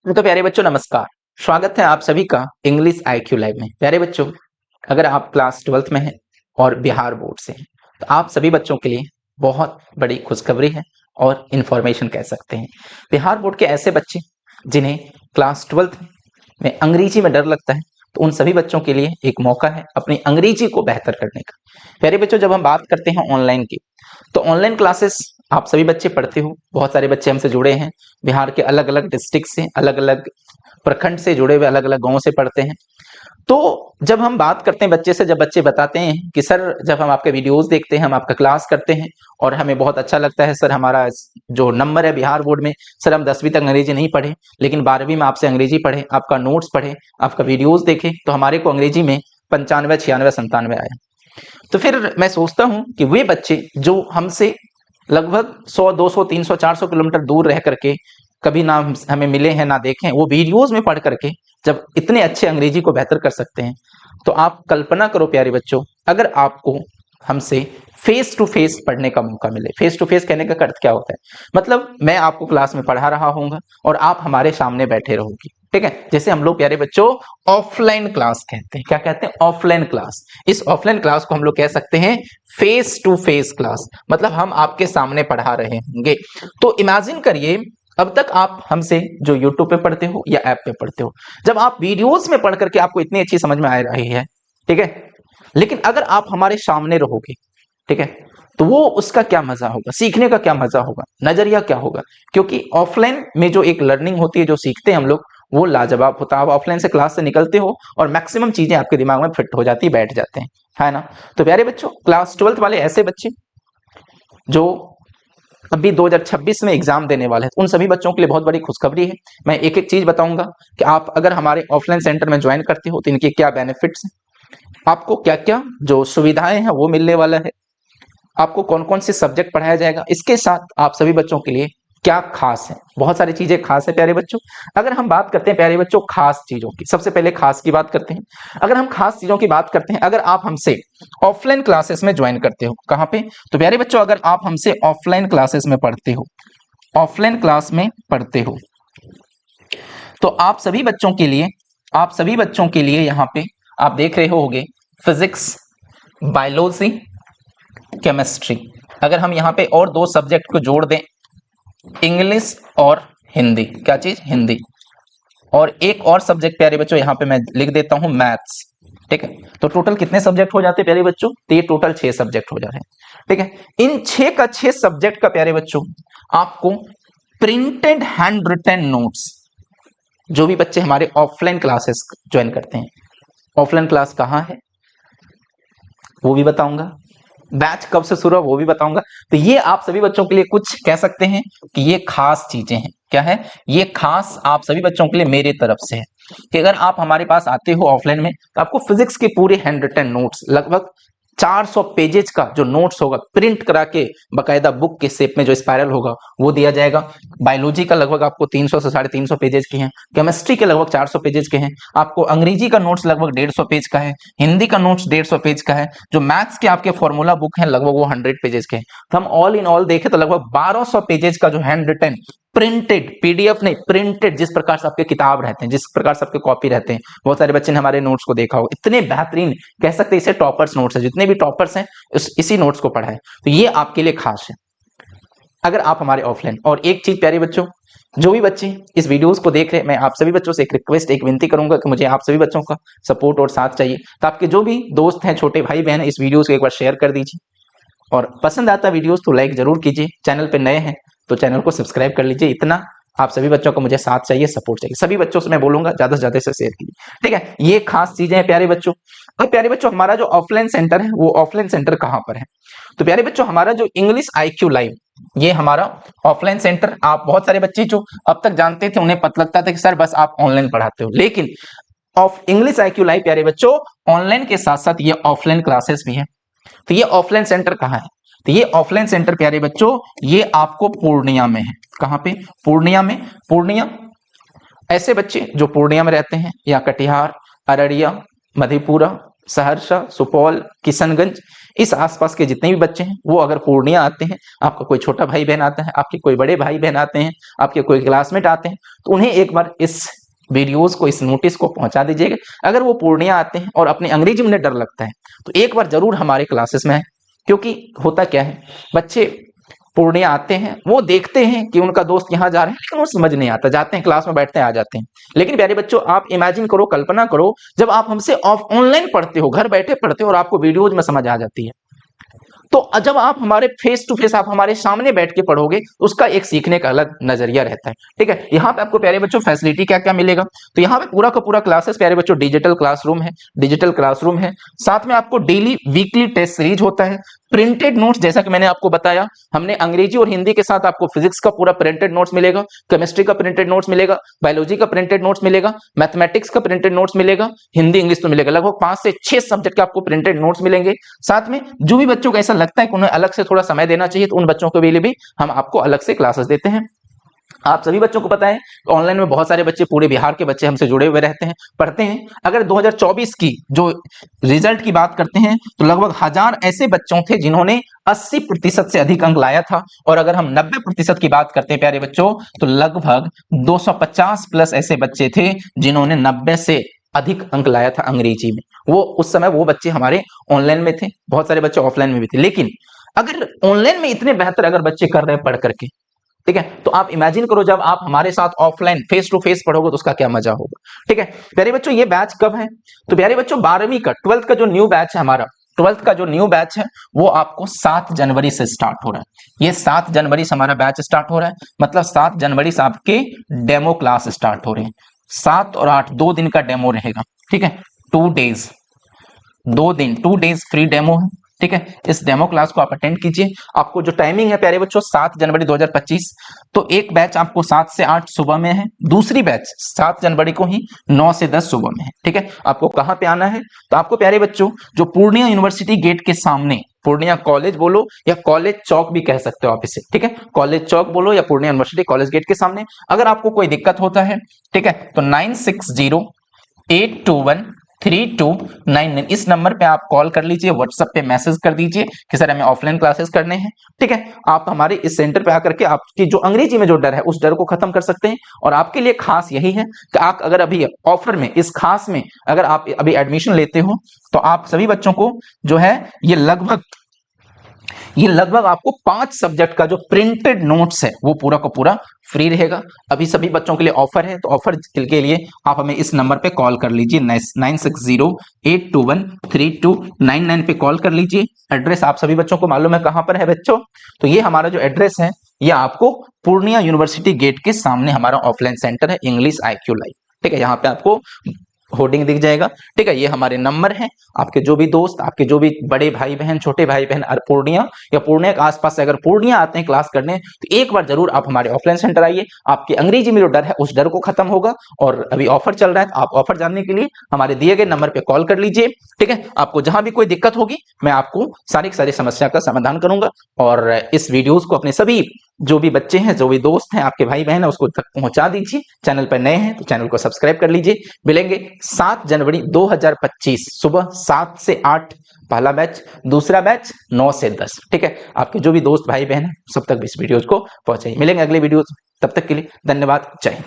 तो प्यारे बच्चों नमस्कार। स्वागत है आप सभी का इंग्लिश आईक्यू लाइव में। प्यारे बच्चों, अगर आप क्लास 12th में हैं और बिहार बोर्ड से हैं तो आप सभी बच्चों के लिए बहुत बड़ी खुशखबरी है और इन्फॉर्मेशन कह सकते हैं। बिहार बोर्ड के ऐसे बच्चे जिन्हें क्लास 12th में अंग्रेजी में डर लगता है तो उन सभी बच्चों के लिए एक मौका है अपनी अंग्रेजी को बेहतर करने का। प्यारे बच्चों, जब हम बात करते हैं ऑनलाइन की तो ऑनलाइन क्लासेस आप सभी बच्चे पढ़ते हो। बहुत सारे बच्चे हमसे जुड़े हैं, बिहार के अलग अलग डिस्ट्रिक्ट से, अलग अलग प्रखंड से जुड़े हुए, अलग अलग गांव से पढ़ते हैं। तो जब हम बात करते हैं बच्चे से, जब बच्चे बताते हैं कि सर जब हम आपके वीडियोस देखते हैं, हम आपका क्लास करते हैं और हमें बहुत अच्छा लगता है सर, हमारा जो नंबर है बिहार बोर्ड में, सर हम 10वीं तक अंग्रेजी नहीं पढ़े लेकिन 12वीं में आपसे अंग्रेजी पढ़े, आपका नोट्स पढ़े, आपका वीडियोस देखे तो हमारे को अंग्रेजी में 95, 96, 97 आया। तो फिर मैं सोचता हूं कि वे बच्चे जो हमसे लगभग 100, 200, 300, 400 किलोमीटर दूर रह करके कभी ना हमें मिले हैं ना देखे हैं, वो वीडियोस में पढ़ करके जब इतने अच्छे अंग्रेजी को बेहतर कर सकते हैं तो आप कल्पना करो प्यारे बच्चों, अगर आपको हमसे फेस टू फेस पढ़ने का मौका मिले। फेस टू फेस कहने का अर्थ क्या होता है? मतलब मैं आपको क्लास में पढ़ा रहा हूँ और आप हमारे सामने बैठे रहोगे, ठीक है? जैसे हम लोग प्यारे बच्चों ऑफलाइन क्लास कहते हैं। क्या कहते हैं? Offline class. इस ऑफलाइन क्लास को हम लोग कह सकते हैं फेस टू फेस क्लास, मतलब हम आपके सामने पढ़ा रहे होंगे। तो इमेजिन करिए, अब तक आप हमसे जो YouTube पे पढ़ते हो या ऐप पे पढ़ते हो, जब आप वीडियोस में पढ़ करके आपको इतनी अच्छी समझ में आ रही है, ठीक है, लेकिन अगर आप हमारे सामने रहोगे, ठीक है, तो वो उसका क्या मजा होगा, सीखने का क्या मजा होगा, नजरिया क्या होगा? क्योंकि ऑफलाइन में जो एक लर्निंग होती है, जो सीखते हैं हम लोग, वो लाजवाब होता है। आप ऑफलाइन से क्लास से निकलते हो और मैक्सिमम चीजें आपके दिमाग में फिट हो जाती, बैठ जाते हैं, है ना? तो प्यारे बच्चों, क्लास 12th वाले ऐसे बच्चे जो अभी 2026 में एग्जाम देने वाले हैं, उन सभी बच्चों के लिए बहुत बड़ी खुशखबरी है। मैं एक एक चीज बताऊंगा कि आप अगर हमारे ऑफलाइन सेंटर में ज्वाइन करते हो तो इनके क्या बेनिफिट्स हैं, आपको क्या क्या जो सुविधाएं हैं वो मिलने वाला है, आपको कौन कौन से सब्जेक्ट पढ़ाया जाएगा, इसके साथ आप सभी बच्चों के लिए क्या खास है। बहुत सारी चीजें खास है प्यारे बच्चों। अगर हम बात करते हैं प्यारे बच्चों खास चीजों की, सबसे पहले खास की बात करते हैं। अगर हम खास चीजों की बात करते हैं, अगर आप हमसे ऑफलाइन क्लासेस में ज्वाइन करते हो, कहां पे? तो प्यारे बच्चों, अगर आप हमसे ऑफलाइन क्लासेस में पढ़ते हो, ऑफलाइन क्लास में पढ़ते हो, तो आप सभी बच्चों के लिए, आप सभी बच्चों के लिए यहां पे आप देख रहे होगे फिजिक्स, बायोलॉजी, केमिस्ट्री। अगर हम यहाँ पे और दो सब्जेक्ट को जोड़ दें, इंग्लिश और हिंदी, क्या चीज? हिंदी। और एक और सब्जेक्ट प्यारे बच्चों यहाँ पे मैं लिख देता हूं, मैथ्स, ठीक है। तो टोटल कितने सब्जेक्ट हो जाते हैं प्यारे बच्चों? तो ये टोटल 6 सब्जेक्ट हो जा रहे हैं, ठीक है। इन 6 का 6 सब्जेक्ट का प्यारे बच्चों आपको प्रिंटेड हैंड रिटन नोट्स, जो भी बच्चे हमारे ऑफलाइन क्लासेस ज्वाइन करते हैं, ऑफलाइन क्लास कहाँ है वो भी बताऊंगा, बैच कब से शुरू है वो भी बताऊंगा। तो ये आप सभी बच्चों के लिए कुछ कह सकते हैं कि ये खास चीजें हैं। क्या है ये? खास आप सभी बच्चों के लिए मेरे तरफ से है कि अगर आप हमारे पास आते हो ऑफलाइन में तो आपको फिजिक्स के पूरे हैंड रिटन नोट्स, लगभग 400 पेजेस का जो नोट्स होगा, प्रिंट करा के बकायदा बुक के शेप में जो स्पाइरल होगा वो दिया जाएगा। बायोलॉजी का लगभग आपको 300 से 350 पेजेस की है, केमिस्ट्री के लगभग 400 पेजेस के हैं, आपको अंग्रेजी का नोट्स लगभग 150 पेज का है, हिंदी का नोट्स 150 पेज का है, जो मैथ्स के आपके फॉर्मूला बुक है लगभग वो 100 पेजेस के हैं। तो हम ऑल इन ऑल देखें तो लगभग 1200 पेजेस का जो हैंड रिटन प्रिंटेड, पीडीएफ नहीं, प्रिंटेड, जिस प्रकार से आपके किताब रहते हैं, जिस प्रकार से आपके कॉपी रहते हैं, बहुत सारे बच्चे ने हमारे नोट्स को देखा हो, इतने बेहतरीन, कह सकते हैं इसे टॉपर्स नोट्स है, जितने भी टॉपर्स हैं इसी नोट्स को पढ़ा है। तो ये आपके लिए खास है अगर आप हमारे ऑफलाइन। और एक चीज प्यारे बच्चों, जो भी बच्चे इस वीडियोस को देख रहे हैं, मैं आप सभी बच्चों से एक रिक्वेस्ट, एक विनती करूंगा कि मुझे आप सभी बच्चों का सपोर्ट और साथ चाहिए। तो आपके जो भी दोस्त हैं, छोटे भाई बहन, इस वीडियोस को एक बार शेयर कर दीजिए और पसंद आता वीडियोस तो लाइक जरूर कीजिए। चैनल पे नए हैं तो चैनल को सब्सक्राइब कर लीजिए। इतना आप सभी बच्चों को मुझे साथ चाहिए, सपोर्ट चाहिए। सभी बच्चों से मैं बोलूंगा ज्यादा से ज्यादा से शेयर कीजिए, ठीक है। ये खास चीजें हैं प्यारे बच्चों। अब प्यारे बच्चों, हमारा जो ऑफलाइन सेंटर है वो ऑफलाइन सेंटर कहां पर है? तो प्यारे बच्चों, हमारा जो इंग्लिश आईक्यू लाइव, ये हमारा ऑफलाइन सेंटर, आप बहुत सारे बच्चे जो अब तक जानते थे उन्हें पता लगता था कि सर बस आप ऑनलाइन पढ़ाते हो, लेकिन ऑफ इंग्लिश आईक्यू लाइव प्यारे बच्चों ऑनलाइन के साथ साथ ये ऑफलाइन क्लासेस भी है। तो ये ऑफलाइन सेंटर कहाँ है? तो ये ऑफलाइन सेंटर प्यारे बच्चों ये आपको पूर्णिया में है। कहां पे? पूर्णिया में। पूर्णिया, ऐसे बच्चे जो पूर्णिया में रहते हैं या कटिहार, अररिया, मधेपुरा, सहरसा, सुपौल, किशनगंज, इस आसपास के जितने भी बच्चे हैं वो अगर पूर्णिया आते हैं, आपका कोई छोटा भाई बहन आता है, आपके कोई बड़े भाई बहन आते हैं, आपके कोई क्लासमेट आते हैं, तो उन्हें एक बार इस वीडियोस को, इस नोटिस को पहुंचा दीजिएगा। अगर वो पूर्णिया आते हैं और अपने अंग्रेजी में डर लगता है तो एक बार जरूर हमारे क्लासेस में आए, क्योंकि होता क्या है, बच्चे पूर्णिया आते हैं, वो देखते हैं कि उनका दोस्त यहाँ जा रहे हैं, लेकिन वो समझ नहीं आता, जाते हैं क्लास में बैठते हैं, आ जाते हैं। लेकिन प्यारे बच्चों, आप इमेजिन करो, कल्पना करो, जब आप हमसे ऑनलाइन पढ़ते हो, घर बैठे पढ़ते हो और आपको वीडियोज में समझ आ जाती है, तो जब आप हमारे फेस टू फेस, आप हमारे सामने बैठ के पढ़ोगे, उसका एक सीखने का अलग नजरिया रहता है। ठीक है, यहाँ पे आपको प्यारे बच्चों फैसिलिटी क्या क्या मिलेगा, तो यहाँ पे पूरा का पूरा क्लासेस प्यारे बच्चों डिजिटल क्लासरूम है, डिजिटल क्लासरूम है। साथ में आपको डेली वीकली टेस्ट सीरीज होता है, प्रिंटेड नोट्स, जैसा कि मैंने आपको बताया, हमने अंग्रेजी और हिंदी के साथ आपको फिजिक्स का पूरा प्रिंटेड नोट्स मिलेगा, केमिस्ट्री का प्रिंटेड नोट्स मिलेगा, बायोलॉजी का प्रिंटेड नोट्स मिलेगा, मैथमेटिक्स का प्रिंटेड नोट्स मिलेगा, हिंदी इंग्लिश तो मिलेगा, लगभग 5 से 6 सब्जेक्ट के आपको प्रिंटेड नोट्स मिलेंगे। साथ में जो भी बच्चों को ऐसा लगता है कि उन्हें अलग से थोड़ा समय देना चाहिए, तो उन बच्चों के लिए भी हम आपको अलग से क्लासेस देते हैं। आप सभी बच्चों को पता है ऑनलाइन में बहुत सारे बच्चे, पूरे बिहार के बच्चे हमसे जुड़े हुए रहते हैं, पढ़ते हैं। अगर 2024 की जो रिजल्ट की बात करते हैं तो लगभग 1000 ऐसे बच्चों थे जिन्होंने 80% से अधिक अंक लाया था, और अगर हम 90% की बात करते हैं प्यारे बच्चों, तो लगभग 250 प्लस ऐसे बच्चे थे जिन्होंने 90 से अधिक अंक लाया था अंग्रेजी में। वो उस समय वो बच्चे हमारे ऑनलाइन में थे, बहुत सारे बच्चे ऑफलाइन में भी थे। लेकिन अगर ऑनलाइन में इतने बेहतर अगर बच्चे कर रहे हैं पढ़ करके, ठीक है, तो आप इमेजिन करो जब आप हमारे साथ ऑफलाइन फेस टू फेस पढ़ोगे तो उसका क्या मजा होगा। ठीक है प्यारे बच्चों, ये बैच कब है, तो प्यारे बच्चों 12वीं का 12th का जो न्यू बैच है हमारा, 12th का जो न्यू बैच है वो आपको 7 जनवरी से स्टार्ट हो रहा है। ये 7 जनवरी से हमारा बैच स्टार्ट हो रहा है, मतलब 7 जनवरी से आपके डेमो क्लास स्टार्ट हो रहे हैं। 7 और 8 2 दिन का डेमो रहेगा। ठीक है, 2 डेज, 2 डेज फ्री डेमो है। ठीक है, इस डेमो क्लास को आप अटेंड कीजिए। आपको जो टाइमिंग है प्यारे बच्चों 7 जनवरी 2025, तो एक बैच आपको 7 से 8 सुबह में है, दूसरी बैच 7 जनवरी को ही 9 से 10 सुबह में है। ठीक है, आपको कहां पे आना है, तो आपको प्यारे बच्चों जो पूर्णिया यूनिवर्सिटी गेट के सामने, पूर्णिया कॉलेज बोलो या कॉलेज चौक भी कह सकते हो आप इसे, ठीक है, कॉलेज चौक बोलो या पूर्णिया यूनिवर्सिटी कॉलेज गेट के सामने। अगर आपको कोई दिक्कत होता है, ठीक है, तो 9608213299 इस नंबर पे आप कॉल कर लीजिए, व्हाट्सएप पे मैसेज कर दीजिए कि सर हमें ऑफलाइन क्लासेस करने हैं। ठीक है, आप हमारे इस सेंटर पे आकर के आपकी जो अंग्रेजी में जो डर है उस डर को खत्म कर सकते हैं। और आपके लिए खास यही है कि आप अगर अभी ऑफर में, इस खास में अगर आप अभी एडमिशन लेते हो, तो आप सभी बच्चों को जो है ये लगभग आपको 5 सब्जेक्ट का जो प्रिंटेड नोट्स है वो पूरा का पूरा फ्री रहेगा। अभी सभी बच्चों के लिए ऑफर है, तो ऑफर के लिए आप हमें इस नंबर पे कॉल कर लीजिए, 9608213299 पे कॉल कर लीजिए। एड्रेस आप सभी बच्चों को मालूम है कहां पर है बच्चों, तो ये हमारा जो एड्रेस है ये आपको पूर्णिया यूनिवर्सिटी गेट के सामने हमारा ऑफलाइन सेंटर है, इंग्लिश IQ लाइव। ठीक है, यहाँ पे आपको होर्डिंग दिख जाएगा। ठीक है, ये हमारे नंबर हैं। आपके जो भी दोस्त, आपके जो भी बड़े भाई बहन, छोटे भाई बहन पूर्णिया या पूर्णिया के आसपास से अगर पूर्णिया आते हैं क्लास करने, तो एक बार जरूर आप हमारे ऑफलाइन सेंटर आइए। आपके अंग्रेजी में जो डर है उस डर को खत्म होगा। और अभी ऑफर चल रहा है, तो आप ऑफर जानने के लिए हमारे दिए गए नंबर पे कॉल कर लीजिए। ठीक है, आपको जहां भी कोई दिक्कत होगी मैं आपको सारी समस्या का समाधान करूंगा। और इस वीडियोस को अपने सभी जो भी बच्चे हैं, जो भी दोस्त हैं, आपके भाई बहन है, उसको तक पहुंचा दीजिए। चैनल पर नए हैं तो चैनल को सब्सक्राइब कर लीजिए। मिलेंगे 7 जनवरी 2025 सुबह 7 से 8 पहला बैच, दूसरा बैच 9 से 10। ठीक है, आपके जो भी दोस्त भाई बहन है सब तक इस वीडियोस को पहुंचाइए। मिलेंगे अगले वीडियोस, तब तक के लिए धन्यवाद, जय हिंद।